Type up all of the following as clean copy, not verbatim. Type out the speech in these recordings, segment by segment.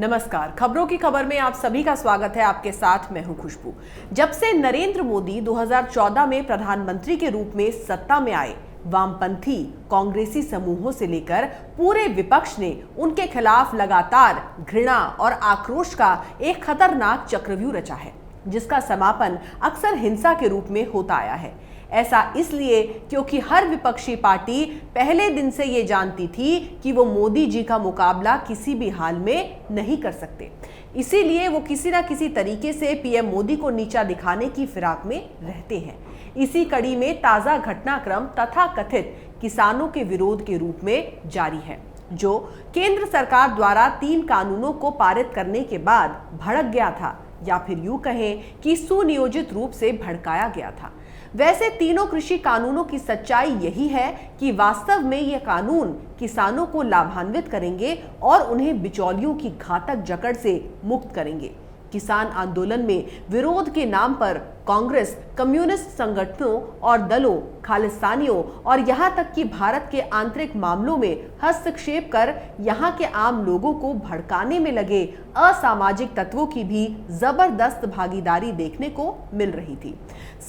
नमस्कार, खबरों की खबर में आप सभी का स्वागत है। आपके साथ मैं हूं खुशबू। जब से नरेंद्र मोदी 2014 में प्रधानमंत्री के रूप में सत्ता में आए, वामपंथी कांग्रेसी समूहों से लेकर पूरे विपक्ष ने उनके खिलाफ लगातार घृणा और आक्रोश का एक खतरनाक चक्रव्यूह रचा है, जिसका समापन अक्सर हिंसा के रूप में होता आया है। ऐसा इसलिए क्योंकि हर विपक्षी पार्टी पहले दिन से ये जानती थी कि वो मोदी जी का मुकाबला किसी भी हाल में नहीं कर सकते। इसीलिए वो किसी न किसी तरीके से पीएम मोदी को नीचा दिखाने की फिराक में रहते हैं। इसी कड़ी में ताजा घटनाक्रम तथा कथित किसानों के विरोध के रूप में जारी है, जो केंद्र सरकार द्वारा 3 कानूनों को पारित करने के बाद भड़क गया था, या फिर यूं कहें कि सुनियोजित रूप से भड़काया गया था। वैसे तीनों कृषि कानूनों की सच्चाई यही है कि वास्तव में ये कानून किसानों को लाभान्वित करेंगे और उन्हें बिचौलियों की घातक जकड़ से मुक्त करेंगे। किसान आंदोलन में विरोध के नाम पर कांग्रेस कम्युनिस्ट संगठनों और दलों, खालिस्तानियों और यहां तक कि भारत के आंतरिक मामलों में हस्तक्षेप कर यहां के आम लोगों को भड़काने में लगे असामाजिक तत्वों की भी जबरदस्त भागीदारी देखने को मिल रही थी।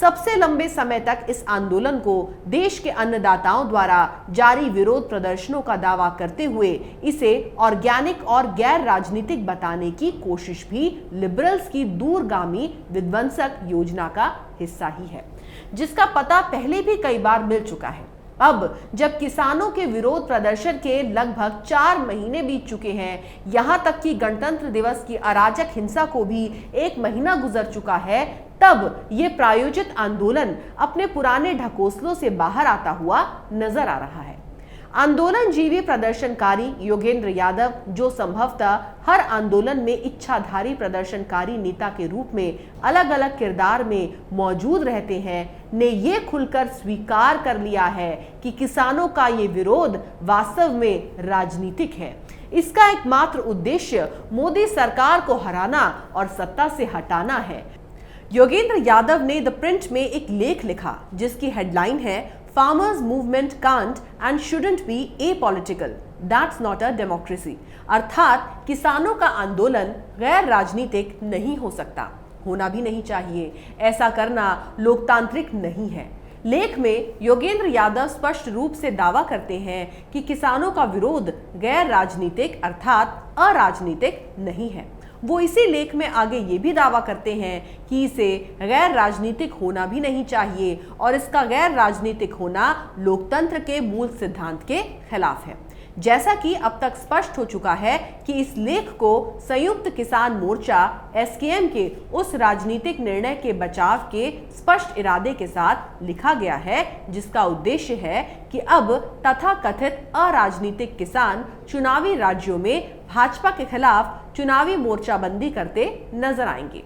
सबसे लंबे समय तक इस आंदोलन को देश के अन्नदाताओं द्वारा जारी विरोध प्रदर्शनों का दावा करते हुए इसे ऑर्गेनिक और गैर राजनीतिक बताने की कोशिश भी लिबरल्स की दूरगामी विध्वंसक योजना का हिस्सा ही है, जिसका पता पहले भी कई बार मिल चुका है। अब जब किसानों के विरोध प्रदर्शन के लगभग 4 महीने बीत चुके हैं, यहां तक कि गणतंत्र दिवस की अराजक हिंसा को भी 1 महीना गुजर चुका है, तब ये प्रायोजित आंदोलन अपने पुराने ढकोसलों से बाहर आता हुआ नजर आ रहा है। आंदोलनजीवी प्रदर्शनकारी योगेंद्र यादव, जो संभवतः हर आंदोलन में इच्छाधारी प्रदर्शनकारी नेता के रूप में अलग अलग किरदार में मौजूद रहते हैं, ने ये खुलकर स्वीकार कर लिया है कि किसानों का ये विरोध वास्तव में राजनीतिक है। इसका एकमात्र उद्देश्य मोदी सरकार को हराना और सत्ता से हटाना है। योगेंद्र यादव ने द प्रिंट में एक लेख लिखा, जिसकी हेडलाइन है Farmers movement can't and shouldn't be apolitical. That's not a democracy. अर्थात किसानों का आंदोलन गैर राजनीतिक नहीं हो सकता, होना भी नहीं चाहिए। ऐसा करना लोकतांत्रिक नहीं है। लेख में योगेंद्र यादव स्पष्ट रूप से दावा करते हैं कि किसानों का विरोध गैर राजनीतिक अर्थात अराजनीतिक नहीं है। वो इसी लेख में आगे ये भी दावा करते हैं कि इसे गैर राजनीतिक होना भी नहीं चाहिए और इसका गैर राजनीतिक होना लोकतंत्र के मूल सिद्धांत के खिलाफ है। जैसा कि अब तक स्पष्ट हो चुका है कि इस लेख को संयुक्त किसान मोर्चा एसकेएम के उस राजनीतिक निर्णय के बचाव के स्पष्ट इरादे के साथ लिखा गया है, जिसका उद्देश्य है कि अब तथाकथित अराजनीतिक किसान चुनावी राज्यों में भाजपा के खिलाफ चुनावी मोर्चाबंदी करते नजर आएंगे।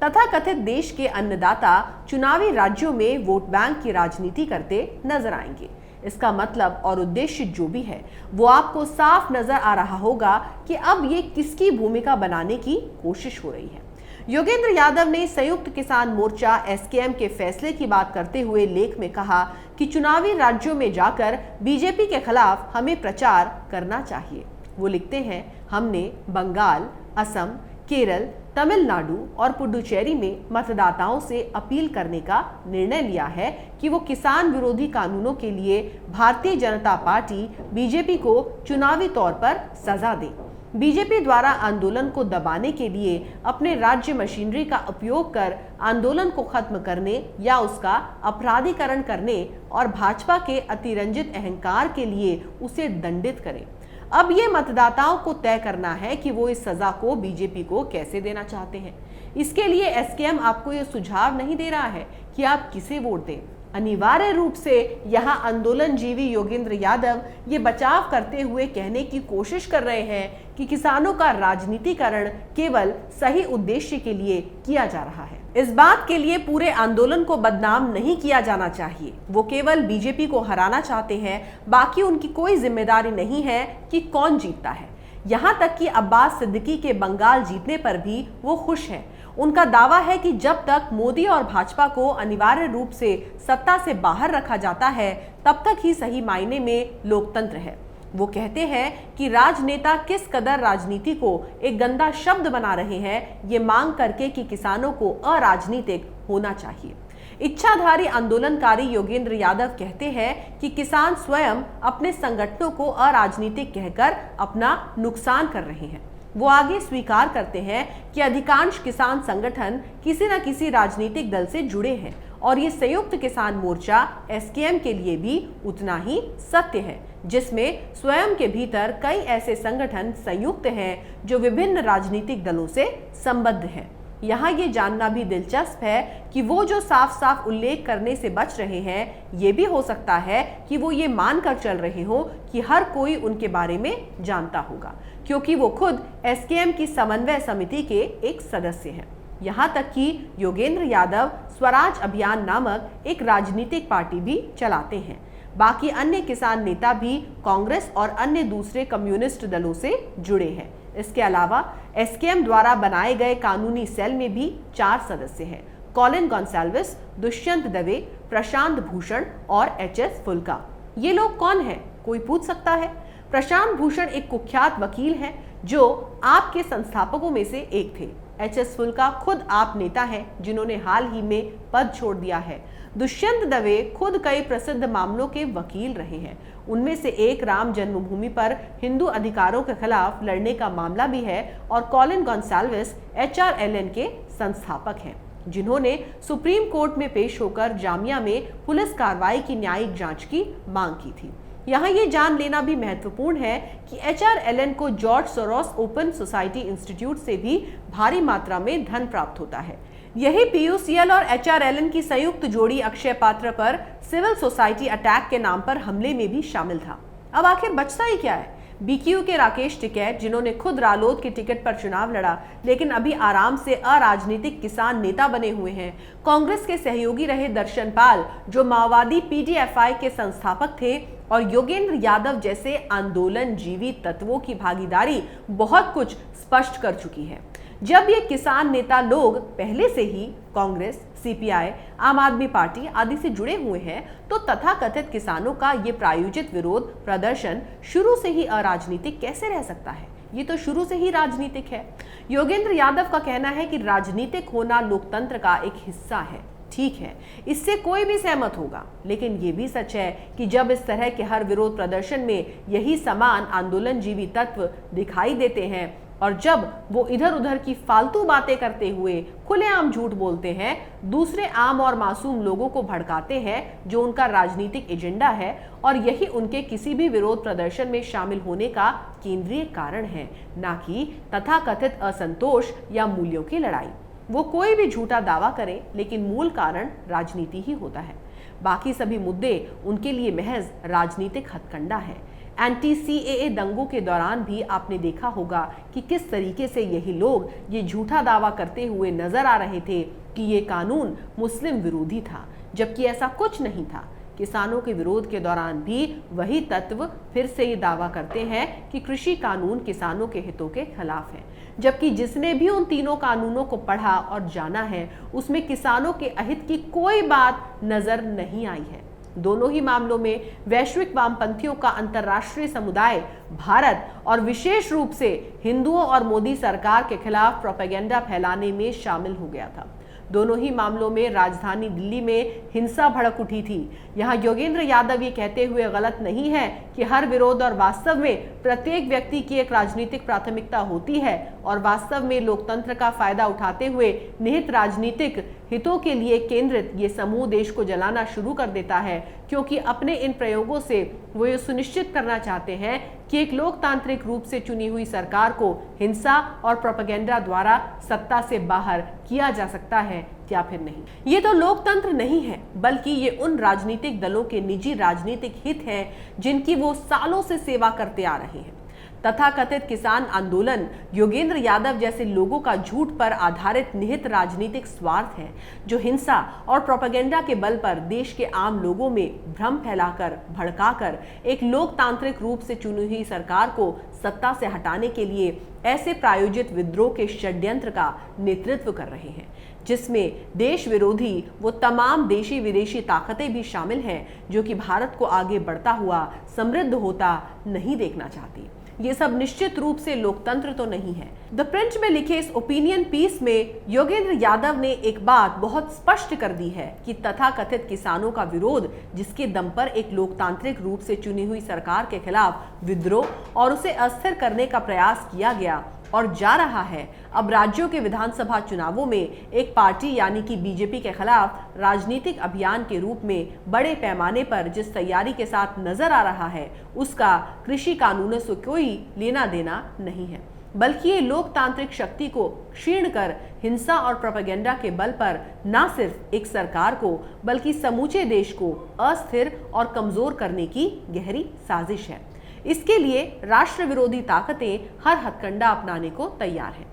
तथाकथित देश के अन्नदाता चुनावी राज्यों में वोट बैंक की राजनीति करते नजर आएंगे। इसका मतलब और उद्देश्य जो भी है, वो आपको साफ नजर आ रहा होगा कि अब ये किसकी भूमिका बनाने की कोशिश हो रही है। योगेंद्र यादव ने संयुक्त किसान मोर्चा एसकेएम के फैसले की बात करते हुए लेख में कहा कि चुनावी राज्यों में जाकर बीजेपी के खिलाफ हमें प्रचार करना चाहिए। वो लिखते हैं, हमने बंगाल, असम, केरल, तमिलनाडु और पुडुचेरी में मतदाताओं से अपील करने का निर्णय लिया है कि वो किसान विरोधी कानूनों के लिए भारतीय जनता पार्टी बीजेपी को चुनावी तौर पर सजा दे। बीजेपी द्वारा आंदोलन को दबाने के लिए अपने राज्य मशीनरी का उपयोग कर आंदोलन को खत्म करने या उसका अपराधीकरण करने और भाजपा के अतिरंजित अहंकार के लिए उसे दंडित करे। अब ये मतदाताओं को तय करना है कि वो इस सजा को बीजेपी को कैसे देना चाहते हैं। इसके लिए एसकेएम आपको ये सुझाव नहीं दे रहा है कि आप किसे वोट दें। अनिवार्य रूप से यहाँ आंदोलनजीवी योगेंद्र यादव ये बचाव करते हुए कहने की कोशिश कर रहे हैं कि किसानों का राजनीतिकरण केवल सही उद्देश्य के लिए किया जा रहा है। इस बात के लिए पूरे आंदोलन को बदनाम नहीं किया जाना चाहिए। वो केवल बीजेपी को हराना चाहते हैं, बाकी उनकी कोई जिम्मेदारी नहीं है कि कौन जीतता है। यहाँ तक कि अब्बास सिद्दीकी के बंगाल जीतने पर भी वो खुश हैं। उनका दावा है कि जब तक मोदी और भाजपा को अनिवार्य रूप से सत्ता से बाहर रखा जाता है, तब तक ही सही मायने में लोकतंत्र है। वो कहते हैं कि राजनेता किस कदर राजनीति को एक गंदा शब्द बना रहे हैं, ये मांग करके कि किसानों को अराजनीतिक होना चाहिए। इच्छाधारी आंदोलनकारी योगेंद्र यादव कहते हैं कि किसान स्वयं अपने संगठनों को अराजनीतिक कहकर अपना नुकसान कर रहे हैं। वो आगे स्वीकार करते हैं कि अधिकांश किसान संगठन किसी न किसी राजनीतिक दल से जुड़े हैं और ये संयुक्त किसान मोर्चा एसकेएम के लिए भी उतना ही सत्य है, जिसमें स्वयं के भीतर कई ऐसे संगठन संयुक्त हैं जो विभिन्न राजनीतिक दलों से संबद्ध हैं। यहाँ ये जानना भी दिलचस्प है कि वो जो साफ साफ उल्लेख करने से बच रहे हैं, ये भी हो सकता है कि वो ये मानकर चल रहे हो कि हर कोई उनके बारे में जानता होगा, क्योंकि वो खुद एसकेएम की समन्वय समिति के एक सदस्य हैं। यहाँ तक कि योगेंद्र यादव स्वराज अभियान नामक एक राजनीतिक पार्टी भी चलाते हैं। बाकी अन्य किसान नेता भी कांग्रेस और अन्य दूसरे कम्युनिस्ट दलों से जुड़े हैं। इसके अलावा एसकेएम द्वारा बनाए गए कानूनी सेल में भी 4 सदस्य हैं: कॉलिन गोंसाल्विस, दुष्यंत दवे, प्रशांत भूषण और एचएस फुल्का। ये लोग कौन हैं? कोई पूछ सकता है। प्रशांत भूषण एक कुख्यात वकील हैं जो आप के संस्थापकों में से एक थे। एचएस फुल्का खुद आप नेता हैं जिन्होंने हाल ही में पद छोड़ दिया है। दुष्यंत दवे खुद कई प्रसिद्ध मामलों के वकील रहे हैं। उनमें से एक राम जन्मभूमि पर हिंदू अधिकारों के खिलाफ लड़ने का मामला भी है और कॉलिन गोंसाल्विस एचआरएलएन के संस्थापक हैं, जिन्होंने सुप्रीम कोर्ट में पेश होकर जामिया में पुलिस कार्रवाई की न्यायिक जांच की मांग की थी। यहाँ ये जान लेना भी महत्वपूर्ण है कि एचआरएलएन को George Soros open society institute से भी भारी मात्रा में धन प्राप्त होता है। यही पीयूसीएल और एचआरएलएन की संयुक्त जोड़ी अक्षय पात्र पर सिविल सोसाइटी अटैक के नाम पर हमले में भी शामिल था। अब आखिर बचता ही क्या है? बीक्यू के राकेश टिकैत, जिन्होंने खुद रालोद के टिकट पर चुनाव लड़ा लेकिन अभी आराम से अराजनीतिक किसान नेता बने हुए हैं। कांग्रेस के सहयोगी रहे दर्शन पाल, जो माओवादी पीडीएफआई के संस्थापक थे, और योगेंद्र यादव जैसे आंदोलन जीवी तत्वों की भागीदारी बहुत कुछ स्पष्ट कर चुकी है। जब ये किसान नेता लोग पहले से ही कांग्रेस, सीपीआई, आम आदमी पार्टी आदि से जुड़े हुए हैं, तो तथाकथित किसानों का ये प्रायोजित विरोध प्रदर्शन शुरू से ही अराजनीतिक कैसे रह सकता है? ये तो शुरू से ही राजनीतिक है। योगेंद्र यादव का कहना है कि राजनीतिक होना लोकतंत्र का एक हिस्सा है। ठीक है, इससे कोई भी सहमत होगा, लेकिन ये भी सच है कि जब इस तरह के हर विरोध प्रदर्शन में यही समान आंदोलन जीवी तत्व दिखाई देते हैं और जब वो इधर उधर की फालतू बातें करते हुए खुलेआम झूठ बोलते हैं, दूसरे आम और मासूम लोगों को भड़काते हैं जो उनका राजनीतिक एजेंडा है, और यही उनके किसी भी विरोध प्रदर्शन में शामिल होने का केंद्रीय कारण है, ना कि तथाकथित असंतोष या मूल्यों की लड़ाई। वो कोई भी झूठा दावा करें, लेकिन मूल कारण राजनीति ही होता है। बाकी सभी मुद्दे उनके लिए महज राजनीतिक हथकंडा है। एंटी सीएए दंगों के दौरान भी आपने देखा होगा कि किस तरीके से यही लोग ये झूठा दावा करते हुए नजर आ रहे थे कि ये कानून मुस्लिम विरोधी था, जबकि ऐसा कुछ नहीं था। किसानों के विरोध के दौरान भी वही तत्व फिर से ये दावा करते हैं कि कृषि कानून किसानों के हितों के खिलाफ है, जबकि जिसने भी उन तीनों कानूनों को पढ़ा और जाना है, उसमें किसानों के अहित की कोई बात नजर नहीं आई है। दोनों ही मामलों में वैश्विक वामपंथियों का अंतर्राष्ट्रीय समुदाय भारत और विशेष रूप से हिंदुओं और मोदी सरकार के खिलाफ प्रोपेगेंडा फैलाने में शामिल हो गया था। दोनों ही मामलों में राजधानी दिल्ली में हिंसा भड़क उठी थी। यहाँ योगेंद्र यादव ये कहते हुए गलत नहीं है कि हर विरोध और वास्तव में प्रत्येक व्यक्ति की एक राजनीतिक प्राथमिकता होती है, और वास्तव में लोकतंत्र का फायदा उठाते हुए निहित राजनीतिक हितों के लिए केंद्रित ये समूह देश को जलाना शुरू कर देता है, क्योंकि अपने इन प्रयोगों से वो ये सुनिश्चित करना चाहते हैं कि एक लोकतांत्रिक रूप से चुनी हुई सरकार को हिंसा और प्रोपेगेंडा द्वारा सत्ता से बाहर किया जा सकता है या फिर नहीं। ये तो लोकतंत्र नहीं है, बल्कि ये उन राजनीतिक दलों के निजी राजनीतिक हित हैं जिनकी वो सालों से सेवा करते आ रहे हैं। तथाकथित किसान आंदोलन योगेंद्र यादव जैसे लोगों का झूठ पर आधारित निहित राजनीतिक स्वार्थ है, जो हिंसा और प्रोपेगेंडा के बल पर देश के आम लोगों में भ्रम फैलाकर, भड़काकर एक लोकतांत्रिक रूप से चुनी हुई सरकार को सत्ता से हटाने के लिए ऐसे प्रायोजित विद्रोह के षड्यंत्र का नेतृत्व कर रहे हैं, जिसमें देश विरोधी वो तमाम देशी विदेशी ताकतें भी शामिल हैं जो कि भारत को आगे बढ़ता हुआ समृद्ध होता नहीं देखना चाहती। ये सब निश्चित रूप से लोकतंत्र तो नहीं है। द प्रिंट में लिखे इस ओपिनियन पीस में योगेंद्र यादव ने एक बात बहुत स्पष्ट कर दी है कि तथाकथित किसानों का विरोध, जिसके दम पर एक लोकतांत्रिक रूप से चुनी हुई सरकार के खिलाफ विद्रोह और उसे अस्थिर करने का प्रयास किया गया और जा रहा है, अब राज्यों के विधानसभा चुनावों में एक पार्टी यानी कि बीजेपी के खिलाफ राजनीतिक अभियान के रूप में बड़े पैमाने पर जिस तैयारी के साथ नजर आ रहा है, उसका कृषि कानूनों से कोई लेना देना नहीं है, बल्कि ये लोकतांत्रिक शक्ति को क्षीण कर हिंसा और प्रोपेगेंडा के बल पर न सिर्फ एक सरकार को बल्कि समूचे देश को अस्थिर और कमजोर करने की गहरी साजिश है। इसके लिए राष्ट्र विरोधी ताकतें हर हथकंडा अपनाने को तैयार हैं।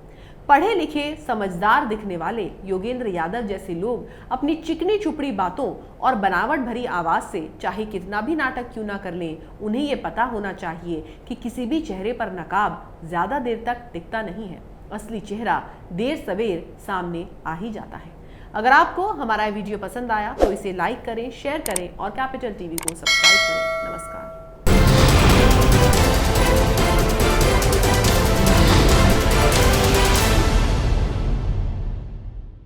पढ़े लिखे समझदार दिखने वाले योगेंद्र यादव जैसे लोग अपनी चिकनी चुपड़ी बातों और बनावट भरी आवाज से चाहे कितना भी नाटक क्यों ना कर लें, उन्हें ये पता होना चाहिए कि किसी भी चेहरे पर नकाब ज्यादा देर तक टिकता नहीं है। असली चेहरा देर सवेर सामने आ ही जाता है। अगर आपको हमारा वीडियो पसंद आया तो इसे लाइक करें, शेयर करें और कैपिटल टीवी को सब्सक्राइब करें। नमस्कार।